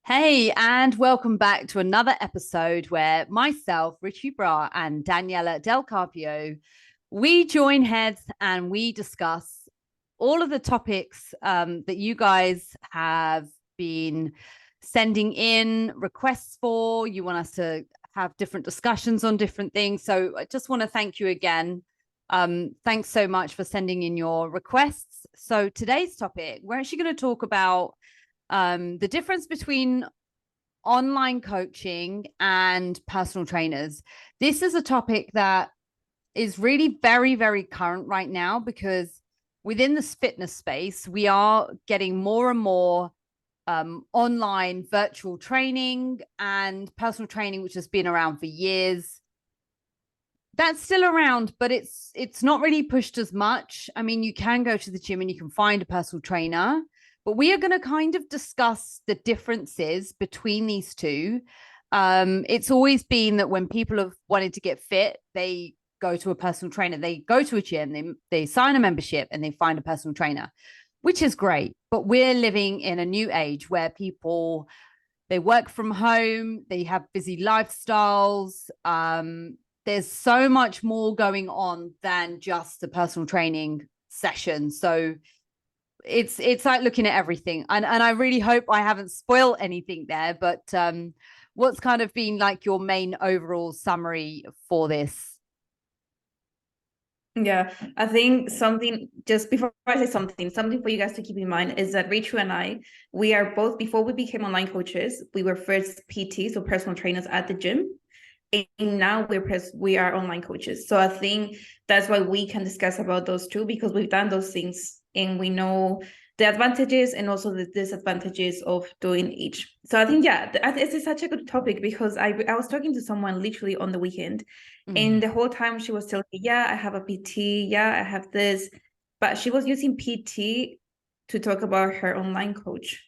Hey, and welcome back to another episode where myself, Richu and Daniela Del Carpio, we join heads and we discuss all of the topics that you guys have been sending in requests for. You want us to have different discussions on different things. So I just want to thank you again. Thanks so much for sending in your requests. So today's topic, we're actually going to talk about the difference between online coaching and personal trainers. This is a topic that is really very, very current right now because within this fitness space, we are getting more and more online virtual training and personal training, which has been around for years. That's still around, but it's not really pushed as much. I mean, you can go to the gym and you can find a personal trainer, but we are going to kind of discuss the differences between these two. It's always been that when people have wanted to get fit, they go to a personal trainer, they go to a gym, they sign a membership and they find a personal trainer, which is great. But we're living in a new age where people, they work from home, they have busy lifestyles. There's so much more going on than just a personal training session. So it's like looking at everything. And I really hope I haven't spoiled anything there, but what's kind of been like your main overall summary for this? Yeah, I think something just before I say something for you guys to keep in mind is that Richu and I, we are both, before we became online coaches, we were first PTs, so personal trainers at the gym. And now we are online coaches. So I think that's why we can discuss about those two, because we've done those things and we know the advantages and also the disadvantages of doing each. So I think, yeah, this is such a good topic because I was talking to someone literally on the weekend, and the whole time she was telling me, yeah, I have a PT, yeah, I have this, but she was using PT to talk about her online coach.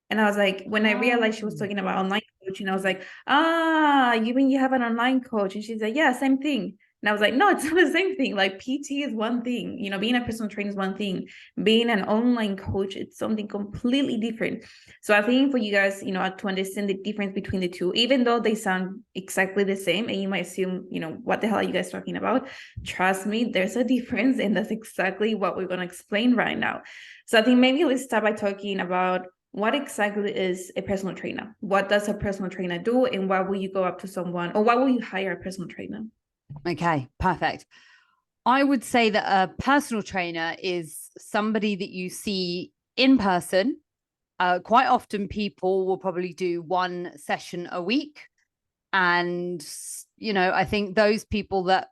And I was like, when I realized she was talking about online coaching, I was like, you mean you have an online coach? And she's like, yeah, same thing. And I was like, no, it's not the same thing. Like PT is one thing, being a personal trainer is one thing. Being an online coach, it's something completely different. So I think for you guys, to understand the difference between the two, even though they sound exactly the same, and you might assume, what the hell are you guys talking about? Trust me, there's a difference, and that's exactly what we're going to explain right now. So I think maybe let's start by talking about what exactly is a personal trainer? What does a personal trainer do? And why will you go up to someone, or why will you hire a personal trainer? Okay, perfect. I would say that a personal trainer is somebody that you see in person. Quite often, people will probably do one session a week. And, I think those people that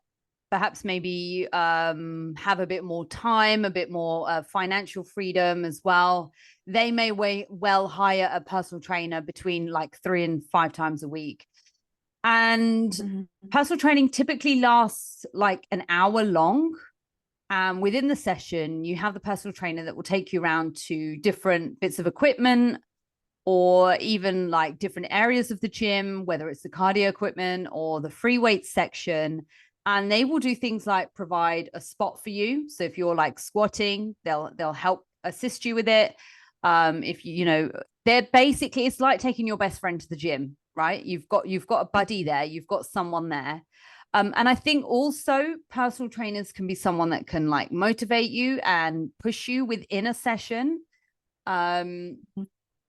perhaps maybe have a bit more time, a bit more financial freedom as well, they may well hire a personal trainer between like 3 and 5 times a week. And personal training typically lasts like an hour long. And within the session, you have the personal trainer that will take you around to different bits of equipment or even like different areas of the gym, whether it's the cardio equipment or the free weight section. And they will do things like provide a spot for you. So if you're like squatting, they'll help assist you with it. If they're basically, it's like taking your best friend to the gym, right? You've got a buddy there, you've got someone there. And I think also personal trainers can be someone that can like motivate you and push you within a session. Um,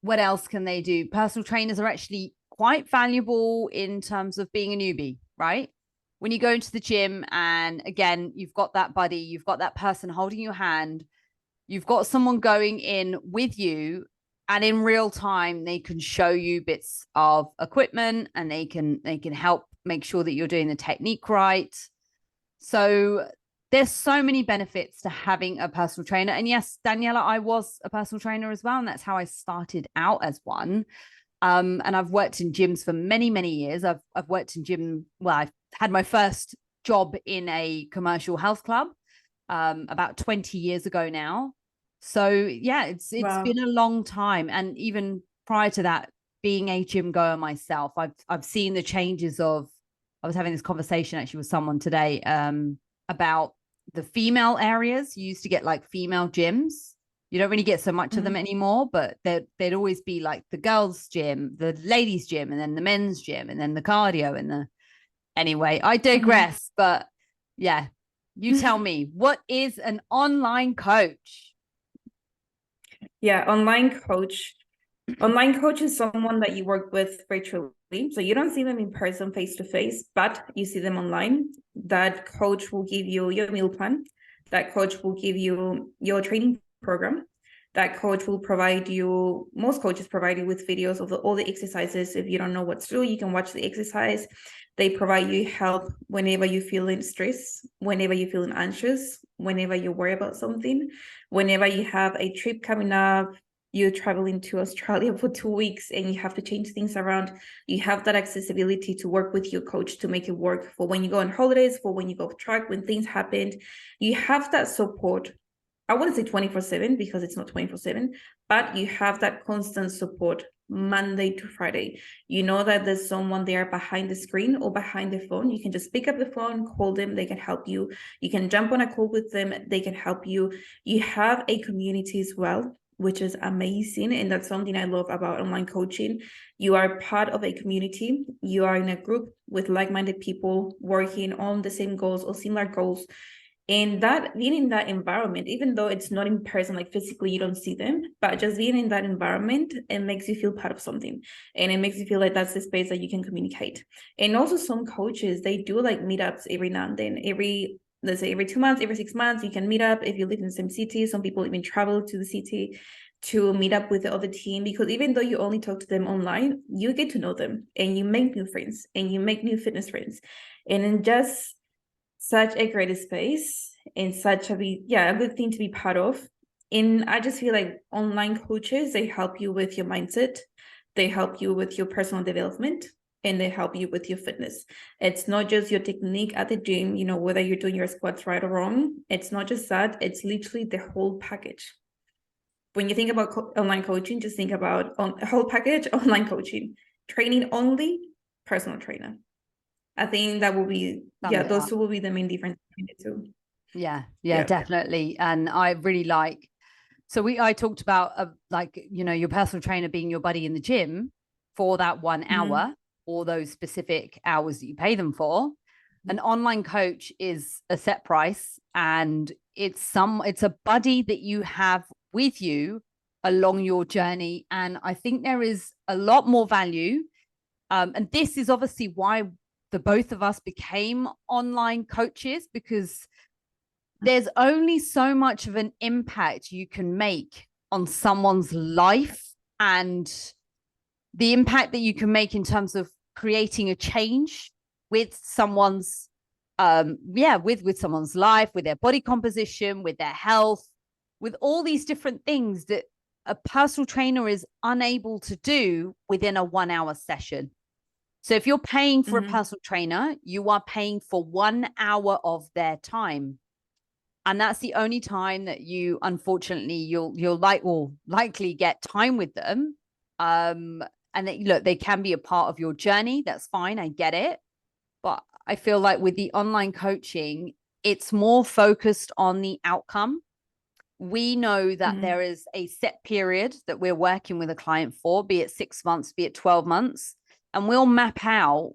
what else can they do? Personal trainers are actually quite valuable in terms of being a newbie, right? When you go into the gym and again, you've got that buddy, you've got that person holding your hand, you've got someone going in with you, and in real time they can show you bits of equipment and they can help make sure that you're doing the technique right. So there's so many benefits to having a personal trainer. And yes, Daniela, I was a personal trainer as well, and that's how I started out as one. And I've worked in gyms for many, many years. I've worked in gym. Well, I've had my first job in a commercial health club about 20 years ago now. So yeah, it's Wow. been a long time. And even prior to that, being a gym goer myself, I've seen the changes of. I was having this conversation actually with someone today about the female areas. You used to get like female gyms, You don't really get so much of them anymore, but there'd always be like the girls' gym, the ladies' gym, and then the men's gym, and then the cardio and the. Anyway, I digress, but yeah, you tell me, what is an online coach? Yeah, online coach. Online coach is someone that you work with virtually. So you don't see them in person, face to face, but you see them online. That coach will give you your meal plan. That coach will give you your training program. That coach will provide you, most coaches provide you with videos of all the exercises. If you don't know what to do, you can watch the exercise. They provide you help whenever you're feeling stressed, whenever you're feeling anxious, whenever you worry about something, whenever you have a trip coming up, you're traveling to Australia for 2 weeks and you have to change things around. You have that accessibility to work with your coach to make it work for when you go on holidays, for when you go off track, when things happen. You have that support. I wouldn't say 24/7 because it's not 24/7, but you have that constant support Monday to Friday. You know that there's someone there behind the screen or behind the phone. You can just pick up the phone, call them, they can help you. You can jump on a call with them, they can help you. You have a community as well, which is amazing. And that's something I love about online coaching. You are part of a community. You are in a group with like-minded people working on the same goals or similar goals. And that being in that environment, even though it's not in person, like physically you don't see them, but just being in that environment, it makes you feel part of something. And it makes you feel like that's the space that you can communicate. And also some coaches, they do like meetups every now and then, let's say every 2 months, every 6 months, you can meet up if you live in the same city. Some people even travel to the city to meet up with the other team, because even though you only talk to them online, you get to know them and you make new friends and you make new fitness friends. And in just such a great space and such a good thing to be part of. And I just feel like online coaches, they help you with your mindset, they help you with your personal development, and they help you with your fitness. It's not just your technique at the gym, whether you're doing your squats right or wrong. It's not just that, it's literally the whole package. When you think about online coaching, just think about a whole package, online coaching, training only, personal trainer. I think that will be, those two will be the main difference between the two. Yeah, definitely. And I really like, so I talked about your personal trainer being your buddy in the gym for that 1 hour or those specific hours that you pay them for. An online coach is a set price, and it's a buddy that you have with you along your journey. And I think there is a lot more value. And this is obviously why the both of us became online coaches, because there's only so much of an impact you can make on someone's life, and the impact that you can make in terms of creating a change with someone's with someone's life, with their body composition, with their health, with all these different things that a personal trainer is unable to do within a 1 hour session. So if you're paying for a personal trainer, you are paying for 1 hour of their time. And that's the only time that you, unfortunately, you'll likely get time with them. And they can be a part of your journey. That's fine. I get it. But I feel like with the online coaching, it's more focused on the outcome. We know that there is a set period that we're working with a client for, be it 6 months, be it 12 months. And we'll map out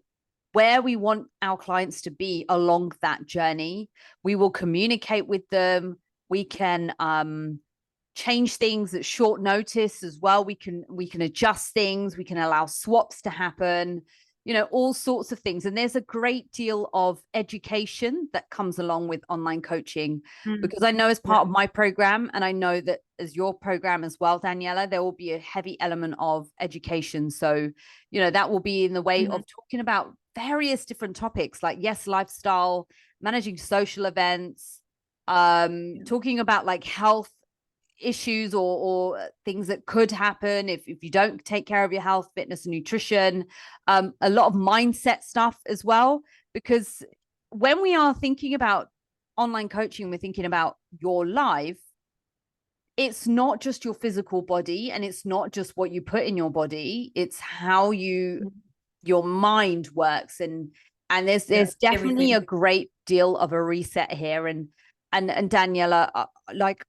where we want our clients to be along that journey. We will communicate with them. We can change things at short notice as well. We can adjust things. We can allow swaps to happen, all sorts of things. And there's a great deal of education that comes along with online coaching, because I know as part of my program, and I know that as your program as well, Daniela, there will be a heavy element of education. So, that will be in the way of talking about various different topics like, yes, lifestyle, managing social events, talking about like health issues or things that could happen if you don't take care of your health, fitness, and nutrition, a lot of mindset stuff as well. Because when we are thinking about online coaching, we're thinking about your life. It's not just your physical body, and it's not just what you put in your body. It's how your mind works, and there's definitely a great deal of a reset here. And Daniela, like,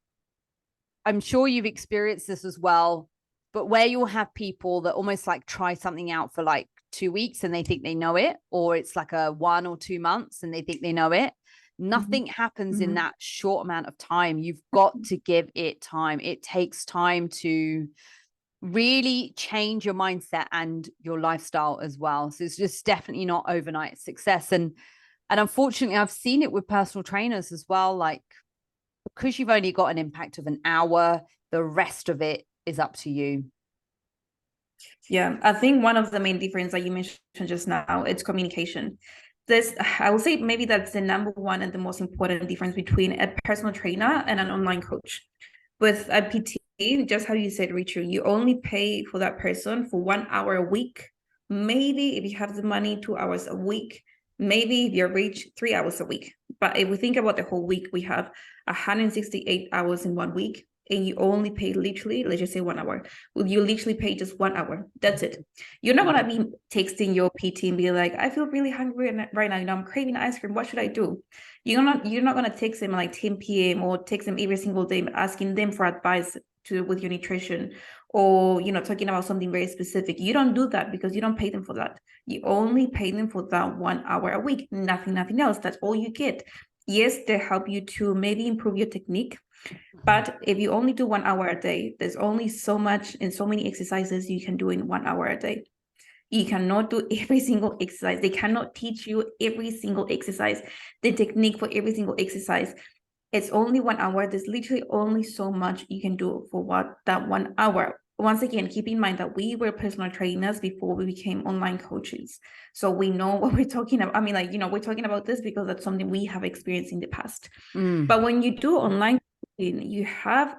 I'm sure you've experienced this as well, but where you'll have people that almost like try something out for like 2 weeks and they think they know it, or it's like a 1 or 2 months and they think they know it. Nothing happens in that short amount of time. You've got to give it time. It takes time to really change your mindset and your lifestyle as well. So it's just definitely not overnight success. And unfortunately, I've seen it with personal trainers as well. Like, because you've only got an impact of an hour, the rest of it is up to you. Yeah, I think one of the main differences that you mentioned just now, it's communication. This, I would say maybe that's the number one and the most important difference between a personal trainer and an online coach. With a PT, just how you said, Richu, you only pay for that person for 1 hour a week. Maybe if you have the money, 2 hours a week. Maybe if you're rich, 3 hours a week. But if we think about the whole week, we have 168 hours in 1 week, and you only pay literally, let's just say 1 hour. You literally pay just 1 hour. That's it. You're not gonna be texting your PT and be like, I feel really hungry right now. You know, I'm craving ice cream. What should I do? You're not gonna text them like 10 p.m. or text them every single day asking them for advice with your nutrition, or talking about something very specific. You don't do that because you don't pay them for that. You only pay them for that 1 hour a week. Nothing else. That's all you get. Yes, they help you to maybe improve your technique. But if you only do 1 hour a day, there's only so much and so many exercises you can do in 1 hour a day. You cannot do every single exercise. They cannot teach you every single exercise, the technique for every single exercise. It's only 1 hour. There's literally only so much you can do for that 1 hour. Once again, keep in mind that we were personal trainers before we became online coaches. So we know what we're talking about. I mean, we're talking about this because that's something we have experienced in the past. But when you do online coaching, you have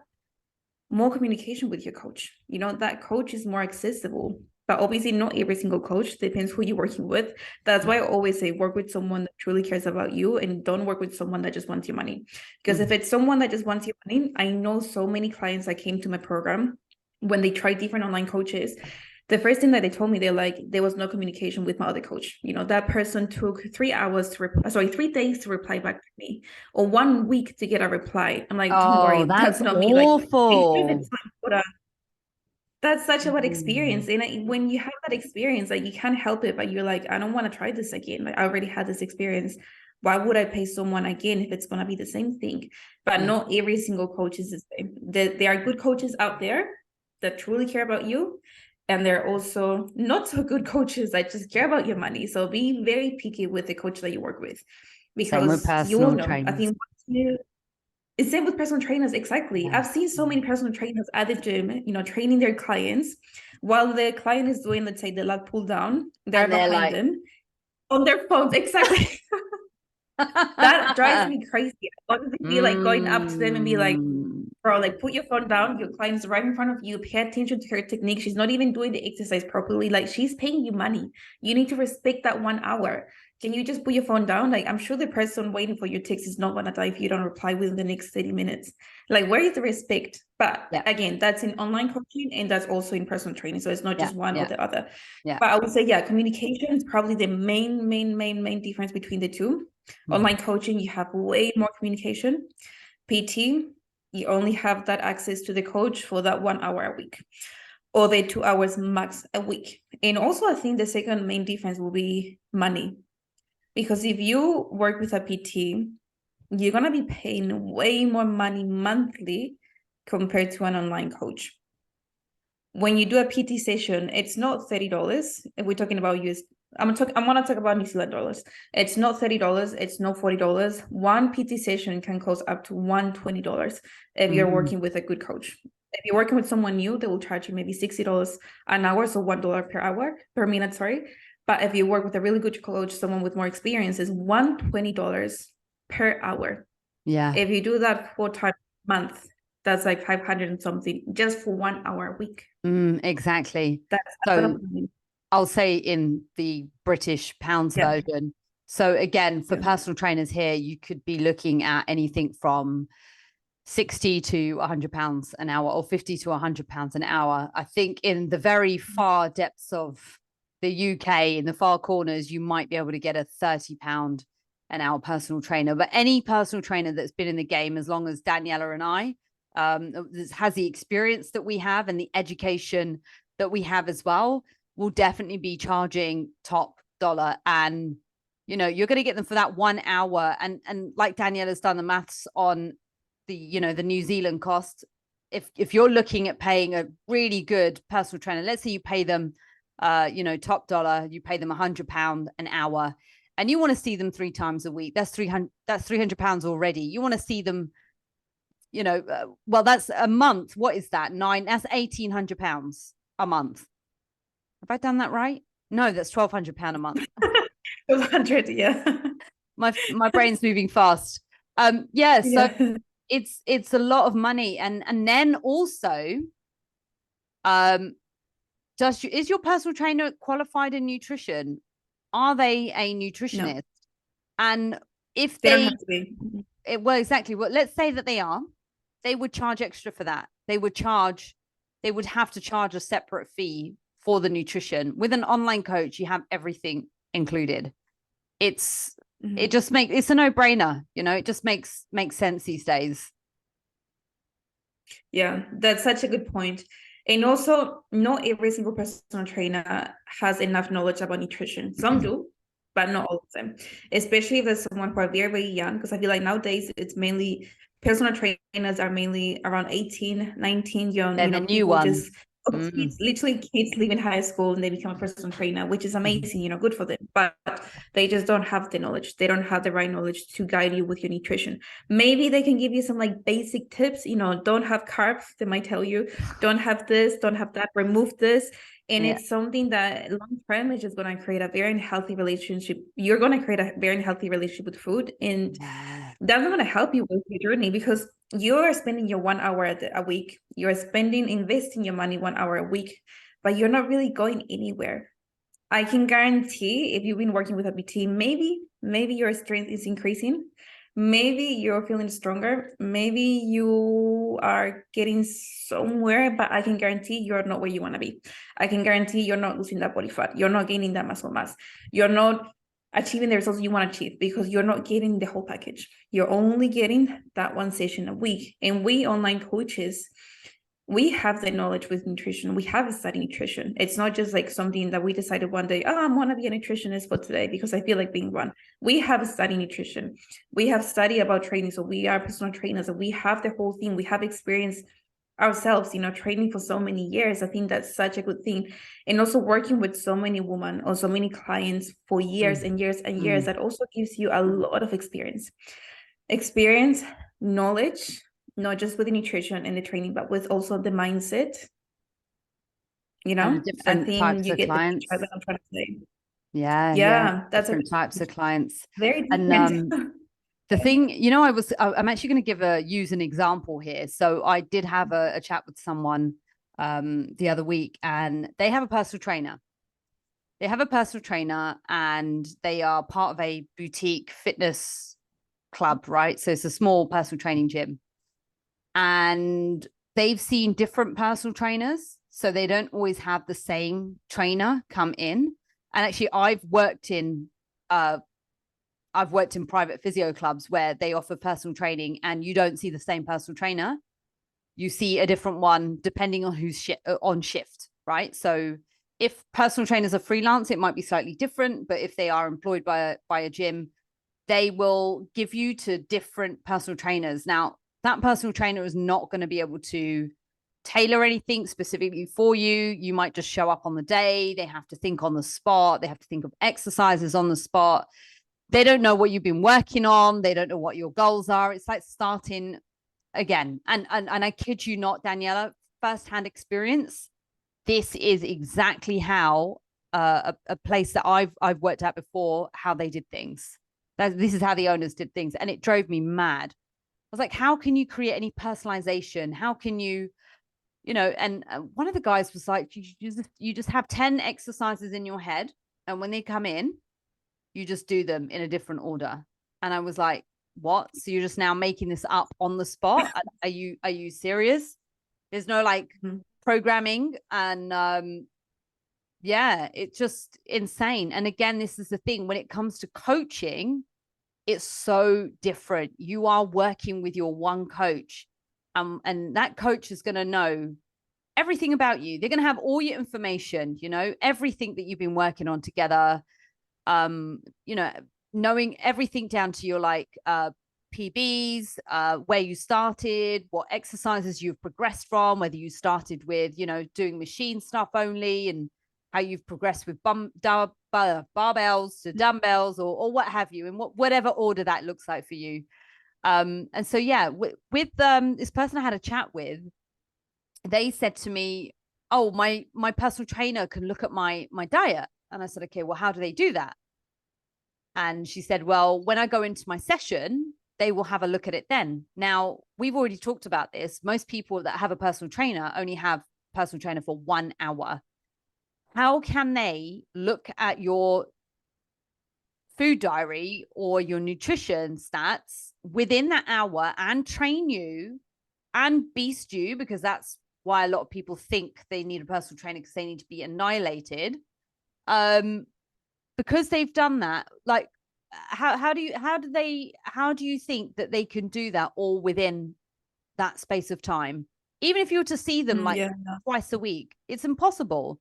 more communication with your coach. That coach is more accessible. But obviously, not every single coach, depends who you're working with. That's why I always say work with someone that truly cares about you, and don't work with someone that just wants your money. Because if it's someone that just wants your money, I know so many clients that came to my program when they tried different online coaches. The first thing that they told me, they're like, there was no communication with my other coach. That person took 3 days to reply back to me, or 1 week to get a reply. I'm like, don't worry, that's not me. Awful. That's such a bad experience. And when you have that experience, like, you can't help it, but you're like, I don't want to try this again. Like, I already had this experience. Why would I pay someone again if it's going to be the same thing? But not every single coach is the same. There are good coaches out there that truly care about you. And there are also not so good coaches that just care about your money. So be very picky with the coach that you work with, because you will know. I think it's same with personal trainers. Exactly. I've seen so many personal trainers at the gym, training their clients, while the client is doing, let's say, the lat pull down. They're behind them on their phones. Exactly. That drives me crazy. I want to be like going up to them and be like, bro, like, put your phone down. Your client's right in front of you. Pay attention to her technique. She's not even doing the exercise properly. Like, she's paying you money. You need to respect that 1 hour. Can you just put your phone down? Like, I'm sure the person waiting for your text is not going to die if you don't reply within the next 30 minutes. Like, where is the respect? But again, that's in online coaching, and that's also in personal training. So it's not just one or the other. But I would say, communication is probably the main difference between the two. Online coaching, you have way more communication. PT, you only have that access to the coach for that 1 hour a week, or the 2 hours max a week. And also, I think the second main difference will be money. Because if you work with a PT, you're going to be paying way more money monthly compared to an online coach. When you do a PT session, it's not $30. If we're talking about US, I'm going to talk about New Zealand dollars. It's not $30. It's not $40. One PT session can cost up to $120 if you're working with a good coach. If you're working with someone new, they will charge you maybe $60 an hour, so $1 per minute, sorry. But if you work with a really good coach, someone with more experience, is $120 per hour. Yeah. If you do that 4 times a month, that's like 500 and something just for 1 hour a week. Exactly. That's so I'll say in the British pounds version. So again, for personal trainers here, you could be looking at anything from 60 to 100 pounds an hour, or 50 to 100 pounds an hour. I think in the very far depths of the UK, in the far corners, you might be able to get a £30 an hour personal trainer. But any personal trainer that's been in the game as long as Daniela and I has the experience that we have and the education that we have as well, will definitely be charging top dollar. And you're going to get them for that 1 hour. And like Daniela's done the maths on the the New Zealand cost. If you're looking at paying a really good personal trainer, let's say you pay them top dollar, you pay them £100 an hour, and you want to see them 3 times a week, that's £300 already. You want to see them, well, that's a month. What is that? That's £1,800 a month. Have I done that right? No, that's £1,200 a month. 100, yeah. My brain's moving fast. Yeah, so it's a lot of money. And then also, is your personal trainer qualified in nutrition? Are they a nutritionist? No. And if they don't have to be. Well, exactly. Well, let's say that they are, they would charge extra for that. They would have to charge a separate fee for the nutrition. With an online coach, you have everything included. It's a no-brainer. It just makes sense these days. Yeah, that's such a good point. And also, not every single personal trainer has enough knowledge about nutrition. Some do, but not all of them. Especially if there's someone who are very, very young, because I feel like nowadays it's mainly personal trainers are mainly around 18, 19, young. They're the new ones. Kids, literally kids leaving high school and they become a personal trainer, which is amazing, good for them. But they just don't have the knowledge. They don't have the right knowledge to guide you with your nutrition. Maybe they can give you some like basic tips, don't have carbs. They might tell you, don't have this, don't have that, remove this. And it's something that long term is just going to create a very unhealthy relationship. You're going to create a very unhealthy relationship with food. And that's not going to help you with your journey, because you're spending your 1 hour a week. You're investing your money 1 hour a week, but you're not really going anywhere. I can guarantee if you've been working with a PT, maybe your strength is increasing. Maybe you're feeling stronger. Maybe you are getting somewhere, but I can guarantee you're not where you want to be. I can guarantee you're not losing that body fat. You're not gaining that muscle mass. You're not achieving the results you want to achieve, because you're not getting the whole package. You're only getting that one session a week. And we online coaches, we have the knowledge with nutrition. We have studied nutrition. It's not just like something that we decided one day, I want to be a nutritionist for today because I feel like being one. We have studied nutrition. We have studied about training. So we are personal trainers, and we have the whole thing. We have experience ourselves, training for so many years. I think that's such a good thing. And also working with so many women or so many clients for years and years and years, that also gives you a lot of experience, knowledge, not just with the nutrition and the training, but with also the mindset, and different types of clients. What I'm trying to say. Yeah. That's different types of clients. Very different. And the thing, I'm actually going to use an example here. So I did have a chat with someone the other week, and they have a personal trainer. And they are part of a boutique fitness club, right? So it's a small personal training gym. And they've seen different personal trainers, so they don't always have the same trainer come in. And actually, I've worked in private physio clubs where they offer personal training, and you don't see the same personal trainer. You see a different one depending on who's on shift, right? So if personal trainers are freelance, it might be slightly different. But if they are employed by a gym, they will give you to different personal trainers. Now, that personal trainer is not going to be able to tailor anything specifically for you. You might just show up on the day. They have to think on the spot. They have to think of exercises on the spot. They don't know what you've been working on. They don't know what your goals are. It's like starting again. And I kid you not, Daniela, firsthand experience. This is exactly how a place that I've worked at before, how they did things. This is how the owners did things. And it drove me mad. I was like, how can you create any personalization? How can you, and one of the guys was like, you just have 10 exercises in your head. And when they come in, you just do them in a different order. And I was like, what? So you're just now making this up on the spot? Are you serious? There's no programming. And it's just insane. And again, this is the thing, when it comes to coaching, it's so different. You are working with your one coach. And that coach is going to know everything about you. They're going to have all your information, everything that you've been working on together, knowing everything down to your PBs, where you started, what exercises you've progressed from, whether you started with, doing machine stuff only, and how you've progressed with barbells to dumbbells or what have you, in whatever order that looks like for you. And so, yeah, with this person I had a chat with, they said to me, oh, my personal trainer can look at my diet. And I said, okay, well, how do they do that? And she said, well, when I go into my session, they will have a look at it then. Now, we've already talked about this. Most people that have a personal trainer only have a personal trainer for 1 hour. How can they look at your food diary or your nutrition stats within that hour and train you and beast you? Because that's why a lot of people think they need a personal trainer, because they need to be annihilated. Because they've done that, like, how do you think that they can do that all within that space of time? Even if you were to see them twice a week, it's impossible.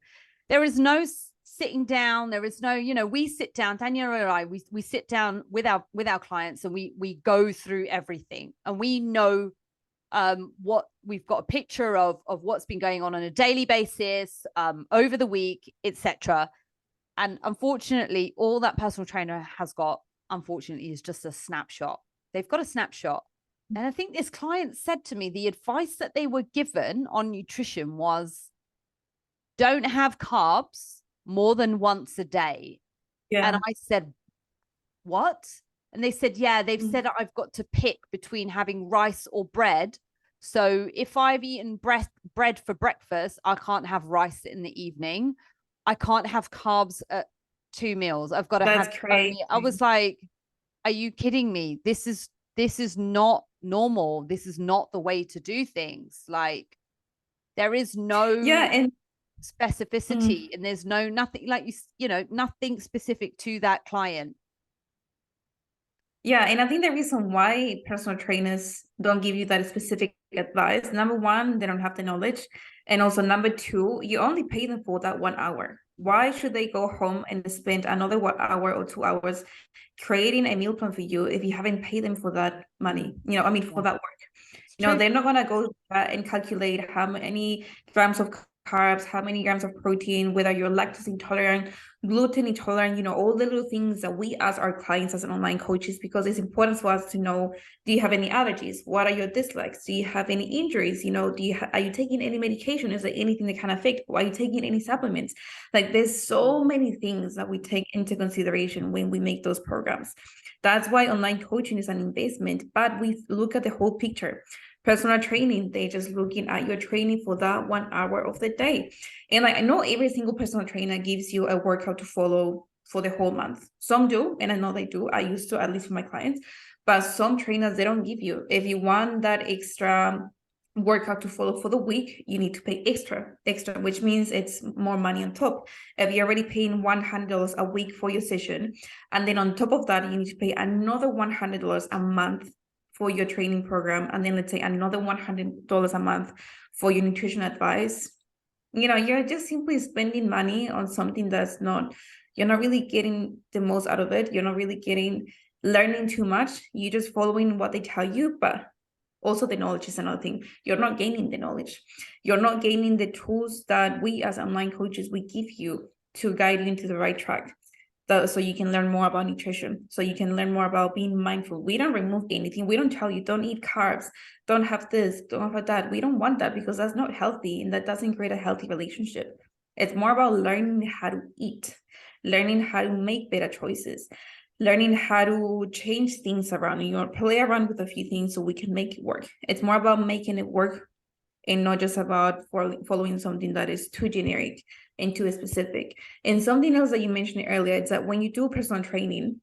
There is no sitting down. There is no, we sit down, Daniela and I, we sit down with our clients, and we go through everything, and we know what we've got a picture of what's been going on a daily basis, over the week, etc. And unfortunately, all that personal trainer has got, unfortunately, is just a snapshot. They've got a snapshot. And I think this client said to me, the advice that they were given on nutrition was, don't have carbs more than once a day. Yeah. And I said, what? And they said, yeah, they've said I've got to pick between having rice or bread. So if I've eaten bread for breakfast, I can't have rice in the evening. I can't have carbs at 2 meals. I've got to have crazy. I was like, are you kidding me? This is not normal. This is not the way to do things. Like, there is no specificity, and there's nothing, like, nothing specific to that client. Yeah, and I think the reason why personal trainers don't give you that specific advice, number one, they don't have the knowledge. And also number two, you only pay them for that 1 hour. Why should they go home and spend another 1 hour or 2 hours creating a meal plan for you if you haven't paid them for that money? For that work. They're not gonna go and calculate how many grams of carbs, how many grams of protein, whether you're lactose intolerant, gluten intolerant, all the little things that we ask our clients as an online coaches, because it's important for us to know, do you have any allergies? What are your dislikes? Do you have any injuries? Are you taking any medication? Is there anything that can affect? Are you taking any supplements? Like, there's so many things that we take into consideration when we make those programs. That's why online coaching is an investment, but we look at the whole picture. Personal training, they're just looking at your training for that 1 hour of the day. And I know every single personal trainer gives you a workout to follow for the whole month. Some do, and I know they do. I used to, at least for my clients. But some trainers, they don't give you. If you want that extra workout to follow for the week, you need to pay extra, which means it's more money on top. If you're already paying $100 a week for your session, and then on top of that, you need to pay another $100 a month for your training program, and then let's say another $100 a month for your nutrition advice, you're just simply spending money on something that's you're not really getting the most out of it. You're not really learning too much. You're just following what they tell you, but also the knowledge is another thing. You're not gaining the knowledge. You're not gaining the tools that we as online coaches, we give you to guide you into the right track. So you can learn more about nutrition, so you can learn more about being mindful. We don't remove anything. We don't tell you, don't eat carbs, don't have this, don't have that. We don't want that, because that's not healthy, and that doesn't create a healthy relationship. It's more about learning how to eat, learning how to make better choices, learning how to change things around, play around with a few things so we can make it work. It's more about making it work, and not just about following something that is too generic and too specific. And something else that you mentioned earlier is that when you do personal training,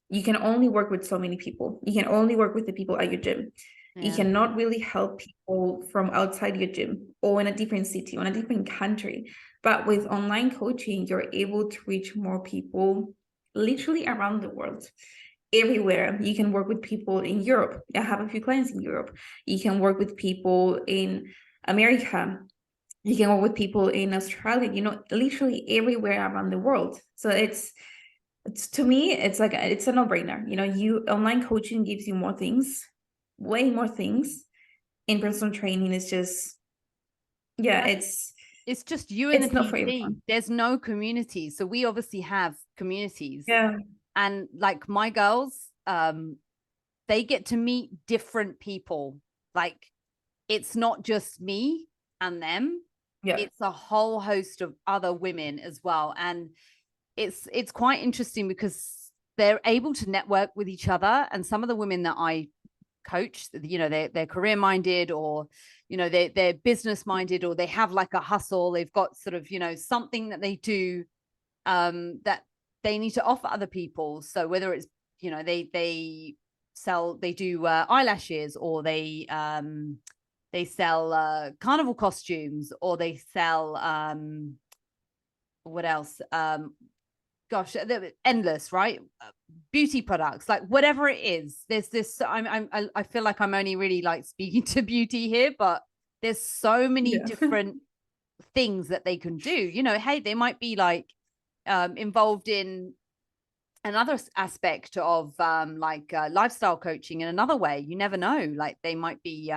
you can only work with so many people. You can only work with the people at your gym. Yeah. You cannot really help people from outside your gym or in a different city or in a different country. But with online coaching, you're able to reach more people literally around the world. everywhere. You can work with people in Europe. I have a few clients in Europe. You can work with people in America. You can work with people in Australia, literally everywhere around the world. So it's to me, it's like it's a no-brainer. Online coaching gives you more things, way more things. In personal training, it's just, yeah, it's just you and the not for PT. everyone. There's no community. So we obviously have communities. Yeah. And like my girls, they get to meet different people. Like it's not just me and them. Yeah. It's a whole host of other women as well. And it's quite interesting because they're able to network with each other. And some of the women that I coach, they're career minded, or they're business minded, or they have like a hustle. They've got sort of something that they do that they need to offer other people. So whether it's they do eyelashes, or they sell carnival costumes, or they sell what else, gosh, they're endless, right? Beauty products, like whatever it is. There's this. I feel like I'm only really like speaking to beauty here, but there's so many different things that they can do. Hey, they might be like involved in another aspect of lifestyle coaching in another way. You never know. Like they might be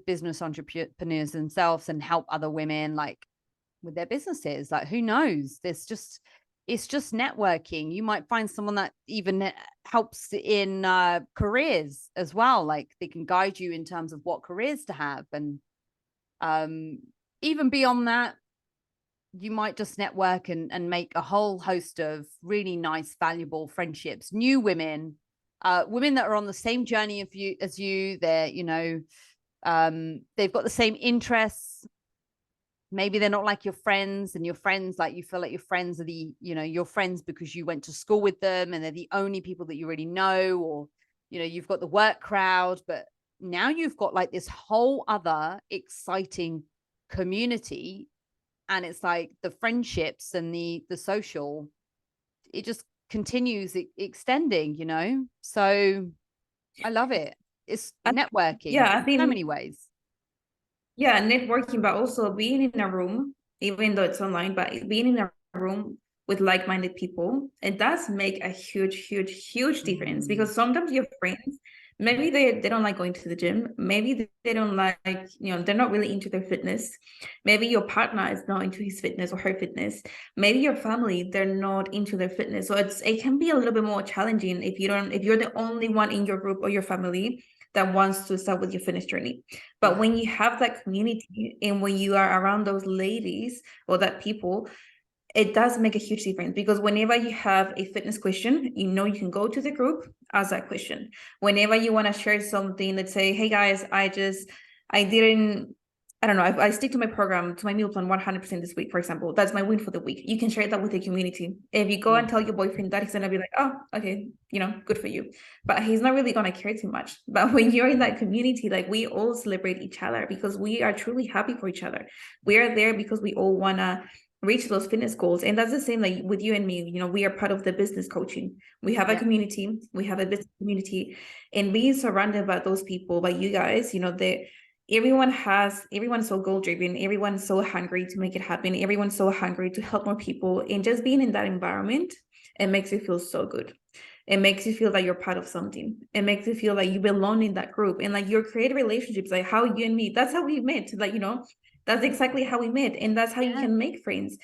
business entrepreneurs themselves and help other women like with their businesses. Like who knows? It's just networking. You might find someone that even helps in careers as well. Like they can guide you in terms of what careers to have. And even beyond that, you might just network and make a whole host of really nice, valuable friendships, new women, women that are on the same journey as you. They're, they've got the same interests. Maybe they're not like your friends, and your friends, like you feel like your friends are your friends because you went to school with them and they're the only people that you really know, or, you've got the work crowd, but now you've got like this whole other exciting community. And it's like the friendships and the social, it just continues extending, So I love it. It's networking I in so think, many ways. yeah, networking, but also being in a room, even though it's online, but being in a room with like-minded people, it does make a huge, huge, huge difference. Because sometimes your friends, maybe they don't like going to the gym. Maybe they don't like, they're not really into their fitness. Maybe your partner is not into his fitness or her fitness. Maybe your family, they're not into their fitness. So it can be a little bit more challenging if you're the only one in your group or your family that wants to start with your fitness journey. But when you have that community and when you are around those ladies or that people, it does make a huge difference. Because whenever you have a fitness question, you can go to the group, ask that question. Whenever you want to share something, let's say, hey guys, I don't know, I stick to my program, to my meal plan 100% this week, for example. That's my win for the week. You can share that with the community. If you go and tell your boyfriend that, he's going to be like, oh, okay, good for you. But he's not really going to care too much. But when you're in that community, like we all celebrate each other because we are truly happy for each other. We are there because we all want to reach those fitness goals. And that's the same like with you and me. We are part of the business coaching. We have a community, we have a business community, and being surrounded by those people, by you guys, everyone's so goal driven, everyone's so hungry to make it happen, everyone's so hungry to help more people. And just being in that environment, it makes you feel so good. It makes you feel that you're part of something. It makes you feel like you belong in that group, and like you're creating relationships, like how you and me, that's how we met. Like, that's exactly how we met, and that's how you can make friends.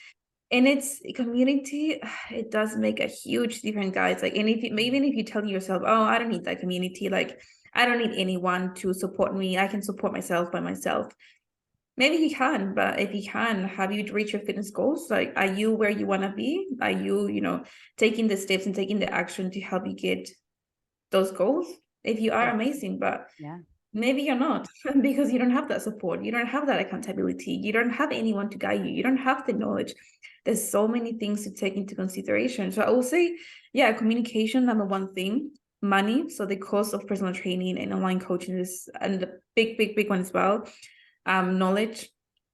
And it's community, it does make a huge difference, guys. Like, and even if you tell yourself, oh, I don't need that community, like I don't need anyone to support me, I can support myself by myself. Maybe you can, but if you can, have you reached your fitness goals? Like, are you where you want to be? Are you, taking the steps and taking the action to help you get those goals? If you are, amazing, but maybe you're not, because you don't have that support, you don't have that accountability, you don't have anyone to guide you, you don't have the knowledge. There's so many things to take into consideration. So I will say, communication, number one thing. Money, so the cost of personal training and online coaching is and the big one as well. Knowledge,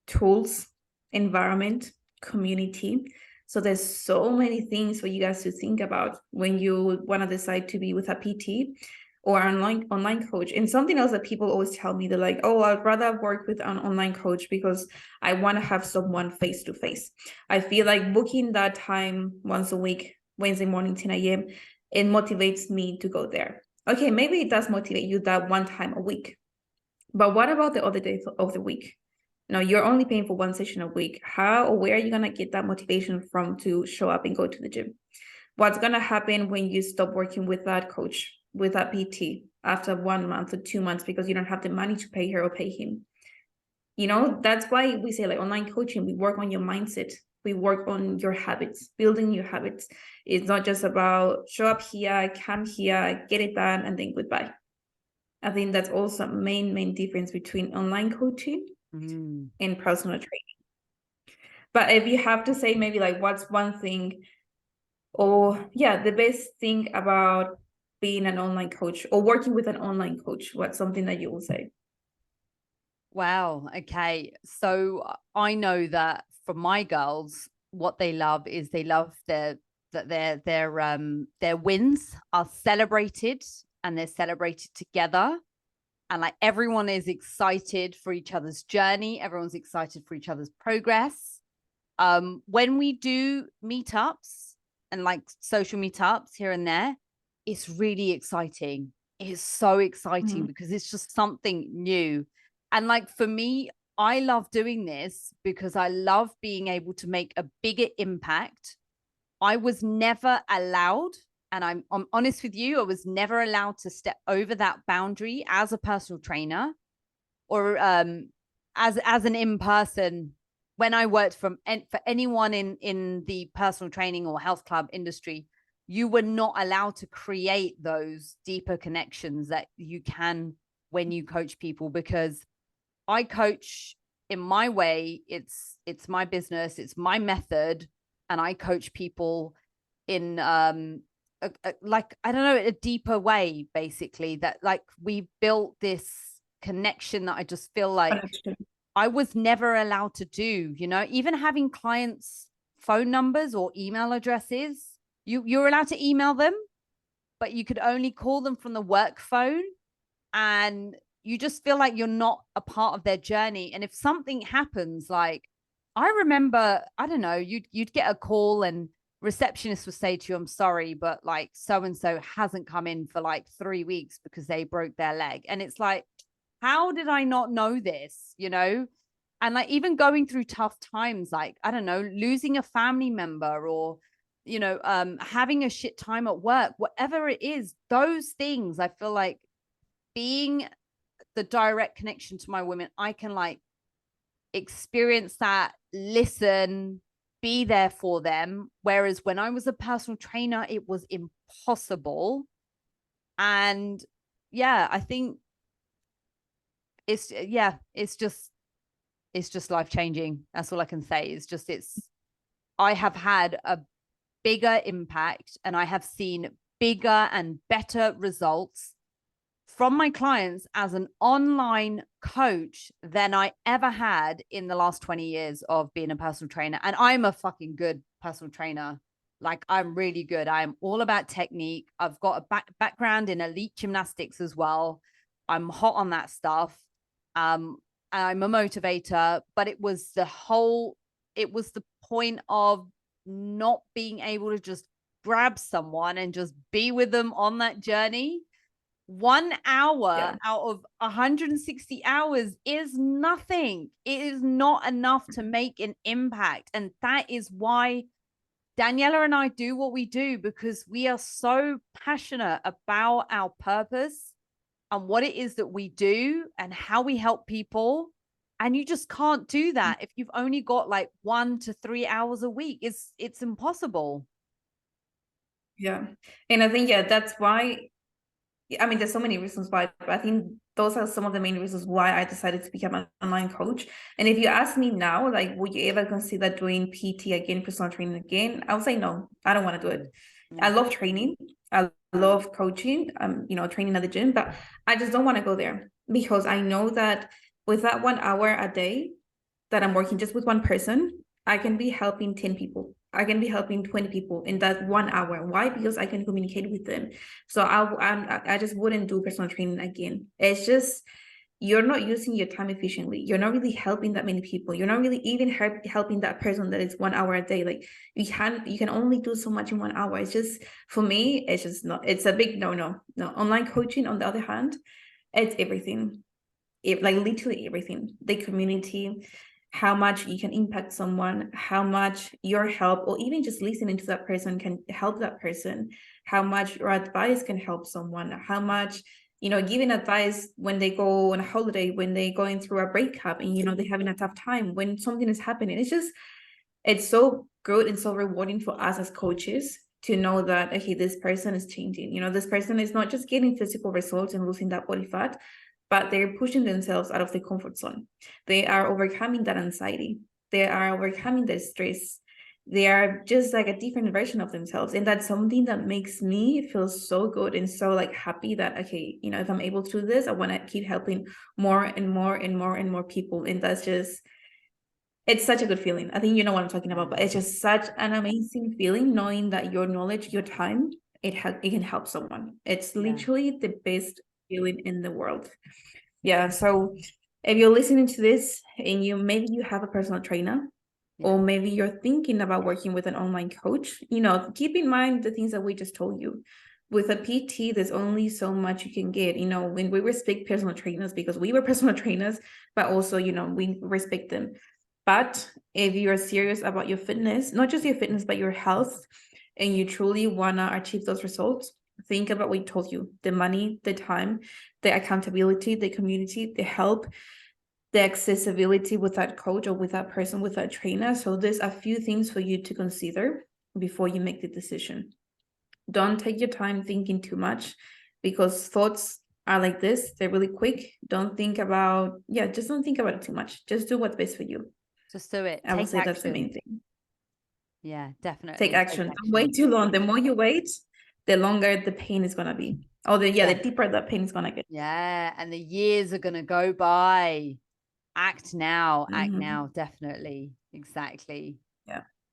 tools, environment, community. So there's so many things for you guys to think about when you want to decide to be with a PT or online coach. And something else that people always tell me, they're like, oh, I'd rather work with an online coach because I want to have someone face to face. I feel like booking that time once a week, Wednesday morning, 10 a.m., it motivates me to go there. Okay, maybe it does motivate you that one time a week. But what about the other days of the week? No, you're only paying for one session a week. How or where are you going to get that motivation from to show up and go to the gym? What's going to happen when you stop working with that coach, with that PT after 1 month or 2 months because you don't have the money to pay her or pay him? That's why we say like online coaching, we work on your mindset. We work on your habits, building your habits. It's not just about show up here, come here, get it done, and then goodbye. I think that's also a main difference between online coaching and personal training. But if you have to say maybe like what's one thing the best thing about being an online coach or working with an online coach, what's something that you will say? Wow. Okay. So I know that for my girls, what they love is they love their wins are celebrated, and they're celebrated together. And like everyone is excited for each other's journey. Everyone's excited for each other's progress. When we do meetups and like social meetups here and there, it's really exciting. It is so exciting because it's just something new. And like for me, I love doing this because I love being able to make a bigger impact. I was never allowed, and I'm honest with you, I was never allowed to step over that boundary as a personal trainer or as an in-person. When I worked for anyone in the personal training or health club industry, you were not allowed to create those deeper connections that you can when you coach people, because I coach in my way. It's my business, it's my method, and I coach people in like, I don't know, a deeper way, basically, that like we built this connection that I just feel like I was never allowed to do, even having clients' phone numbers or email addresses. You're allowed to email them, but you could only call them from the work phone. And you just feel like you're not a part of their journey. And if something happens, like I remember, I don't know, you'd get a call and receptionist would say to you, I'm sorry, but like so-and-so hasn't come in for like 3 weeks because they broke their leg. And it's like, how did I not know this? And like even going through tough times, like, I don't know, losing a family member or, having a shit time at work, whatever it is, those things, I feel like being the direct connection to my women, I can like experience that, listen, be there for them. Whereas when I was a personal trainer, it was impossible. And I think it's just life changing. That's all I can say. I have had a bigger impact, and I have seen bigger and better results from my clients as an online coach than I ever had in the last 20 years of being a personal trainer. And I'm a fucking good personal trainer. Like, I'm really good. I'm all about technique. I've got a background in elite gymnastics as well. I'm hot on that stuff. I'm a motivator, but it was the point of not being able to just grab someone and just be with them on that journey. 1 hour out of 160 hours is nothing. It is not enough to make an impact. And that is why Daniela and I do what we do, because we are so passionate about our purpose and what it is that we do and how we help people. And you just can't do that if you've only got like 1 to 3 hours a week. It's impossible. Yeah. And I think, that's why, I mean, there's so many reasons why, but I think those are some of the main reasons why I decided to become an online coach. And if you ask me now, like, would you ever consider doing PT again, personal training again? I would say no, I don't want to do it. I love training. I love coaching, training at the gym, but I just don't want to go there because I know that with that 1 hour a day that I'm working just with one person, I can be helping 10 people. are going to be helping 20 people in that 1 hour. Why? Because I can communicate with them. So I just wouldn't do personal training again. It's just, you're not using your time efficiently. You're not really helping that many people. You're not really even helping that person that is 1 hour a day. Like you can only do so much in 1 hour. It's just, for me, it's just not, it's a big no. Online coaching, on the other hand, it's everything. Like literally everything. The community, how much you can impact someone, how much your help or even just listening to that person can help that person, how much your advice can help someone, how much, giving advice when they go on a holiday, when they're going through a breakup and, they're having a tough time, when something is happening. It's so good and so rewarding for us as coaches to know that, okay, this person is changing. This person is not just getting physical results and losing that body fat, but they're pushing themselves out of the comfort zone. They are overcoming that anxiety. They are overcoming the stress. They are just like a different version of themselves. And that's something that makes me feel so good and so like happy that, okay, if I'm able to do this, I want to keep helping more and more and more and more people. And that's just, it's such a good feeling. I think you know what I'm talking about, but it's just such an amazing feeling knowing that your knowledge, your time, it can help someone. It's literally the best feeling in the world. Yeah. So if you're listening to this and maybe you have a personal trainer, or maybe you're thinking about working with an online coach, keep in mind the things that we just told you. With a PT, there's only so much you can get. When we respect personal trainers, because we were personal trainers, but also, we respect them. But if you're serious about your fitness, not just your fitness, but your health, and you truly want to achieve those results, think about what we told you: the money, the time, the accountability, the community, the help, the accessibility with that coach or with that person, with that trainer. So there's a few things for you to consider before you make the decision. Don't take your time thinking too much, because thoughts are like this. They're really quick. Don't think about it too much. Just do what's best for you. Just do it. I would say that's the main thing. Yeah, definitely. Take action. Don't wait too long. The more you wait, the longer the pain is going to be. The deeper that pain is going to get. Yeah. And the years are going to go by. Act now. Definitely. Exactly.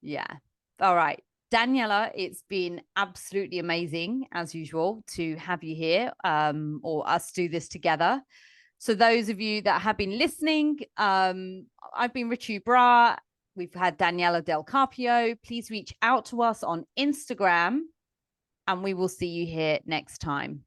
Yeah. All right, Daniela, it's been absolutely amazing as usual to have you here, or us do this together. So those of you that have been listening, I've been Richu Bra. We've had Daniela Del Carpio. Please reach out to us on Instagram, and we will see you here next time.